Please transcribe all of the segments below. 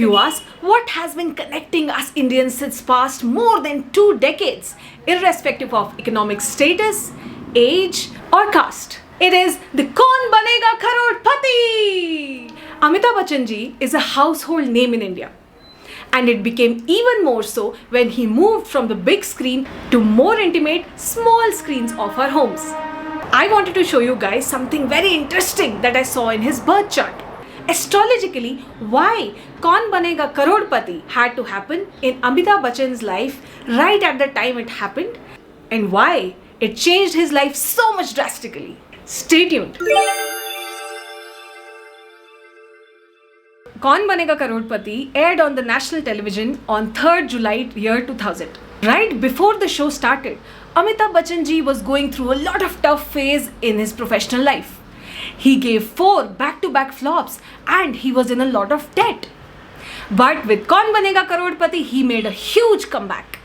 you ask, what has been connecting us Indians since past more than 2 decades, irrespective of economic status, age or caste? It is the Kaun Banega Crorepati! Amitabh Bachchan ji is a household name in India. And it became even more so when he moved from the big screen to more intimate, small screens of our homes. I wanted to show you guys something very interesting that I saw in his birth chart. Astrologically, why Kaun Banega Crorepati had to happen in Amitabh Bachchan's life right at the time it happened, and why it changed his life so much drastically. Stay tuned. Kaun Banega Crorepati aired on the national television on 3rd July year 2000. Right before the show started, Amitabh Bachchan ji was going through a lot of tough phase in his professional life. He gave 4 back-to-back flops and he was in a lot of debt. But with Kaun Banega Crorepati, he made a huge comeback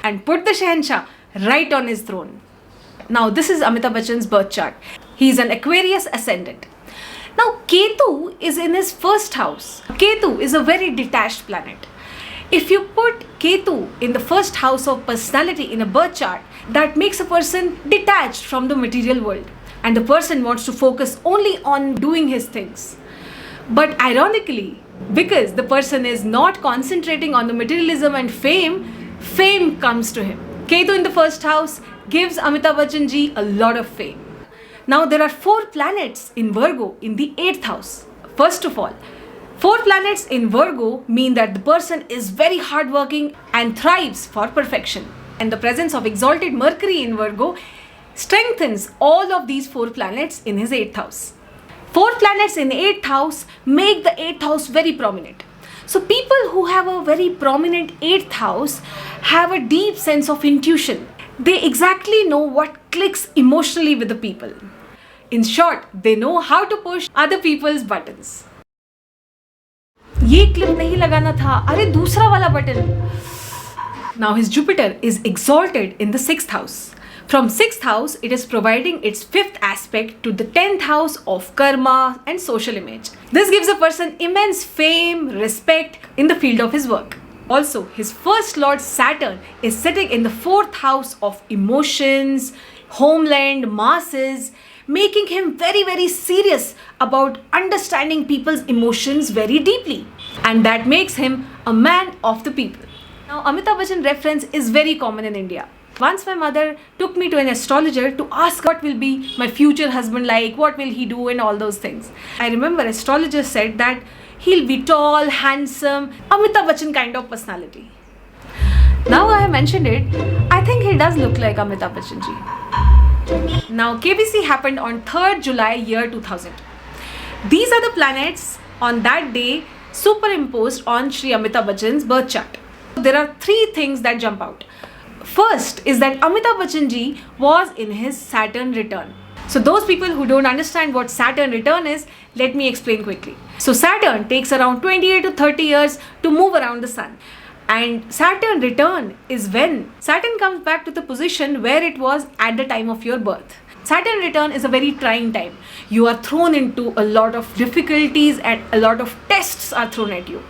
and put the Shahenshah right on his throne. Now this is Amitabh Bachchan's birth chart. He is an Aquarius ascendant. Now Ketu is in his first house. Ketu is a very detached planet. If you put Ketu in the first house of personality in a birth chart, that makes a person detached from the material world. And the person wants to focus only on doing his things. But ironically, because the person is not concentrating on the materialism and fame comes to him. Ketu in the first house gives Amitabh Bachchan ji a lot of fame. Now there are 4 planets in Virgo in the 8th house. First of all, 4 planets in Virgo mean that the person is very hardworking and thrives for perfection. And the presence of exalted Mercury in Virgo strengthens all of these 4 planets in his 8th house. 4 planets in 8th house make the 8th house very prominent. So people who have a very prominent 8th house have a deep sense of intuition. They exactly know what clicks emotionally with the people. In short, they know how to push other people's buttons. ये clip नहीं लगाना था, अरे दूसरा वाला button. Now his Jupiter is exalted in the 6th house. From 6th house, it is providing its 5th aspect to the 10th house of karma and social image. This gives a person immense fame, respect in the field of his work. Also, his first lord Saturn is sitting in the 4th house of emotions, homeland, masses, making him very serious about understanding people's emotions very deeply. And that makes him a man of the people. Now, Amitabh Bachchan reference is very common in India. Once my mother took me to an astrologer to ask what will be my future husband like, what will he do and all those things. I remember astrologer said that he'll be tall, handsome, Amitabh Bachchan kind of personality. Now I have mentioned it, I think he does look like Amitabh Bachchan ji. Now KBC happened on 3rd July year 2000. These are the planets on that day superimposed on Shri Amitabh Bachchan's birth chart. There are 3 things that jump out. First is that Amitabh Bachchan ji was in his Saturn return. So those people who don't understand what Saturn return is, let me explain quickly. So Saturn takes around 28 to 30 years to move around the sun. And Saturn return is when Saturn comes back to the position where it was at the time of your birth. Saturn return is a very trying time. You are thrown into a lot of difficulties and a lot of tests are thrown at you.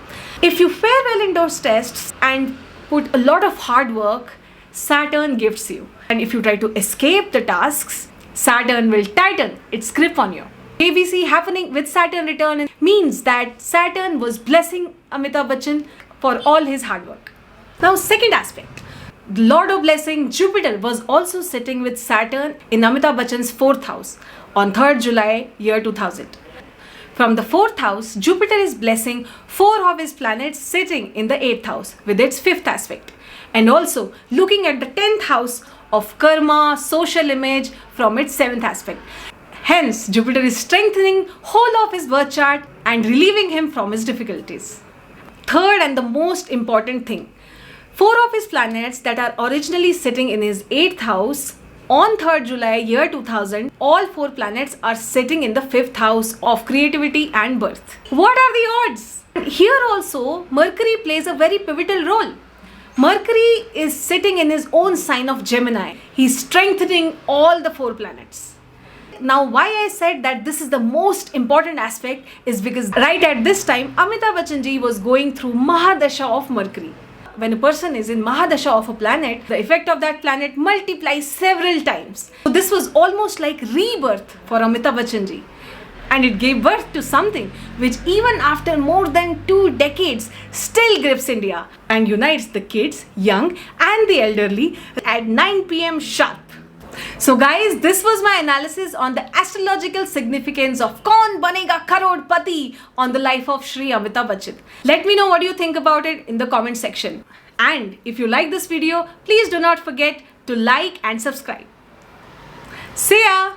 If you fare well in those tests and put a lot of hard work, Saturn gifts you. And if you try to escape the tasks, Saturn will tighten its grip on you. KBC happening with Saturn return means that Saturn was blessing Amitabh Bachchan for all his hard work. Now second aspect, Lord of Blessing Jupiter was also sitting with Saturn in Amitabh Bachchan's 4th house on 3rd July year 2000. From the 4th house, Jupiter is blessing 4 of his planets sitting in the 8th house with its 5th aspect. And also looking at the 10th house of karma, social image from its 7th aspect. Hence, Jupiter is strengthening whole of his birth chart and relieving him from his difficulties. Third and the most important thing, 4 of his planets that are originally sitting in his 8th house on 3rd July year 2000, all 4 planets are sitting in the 5th house of creativity and birth. What are the odds? Here also, Mercury plays a very pivotal role. Mercury is sitting in his own sign of Gemini. He's strengthening all the 4 planets. Now, why I said that this is the most important aspect is because right at this time, Amitabh Bachchan ji was going through Mahadasha of Mercury. When a person is in Mahadasha of a planet, the effect of that planet multiplies several times. So this was almost like rebirth for Amitabh Bachchan ji. And it gave birth to something which even after more than 2 decades still grips India and unites the kids, young and the elderly at 9 p.m. sharp. So guys, this was my analysis on the astrological significance of Kaun Banega Crorepati on the life of Shri Amitabh Bachchan. Let me know what you think about it in the comment section. And if you like this video, please do not forget to like and subscribe. See ya!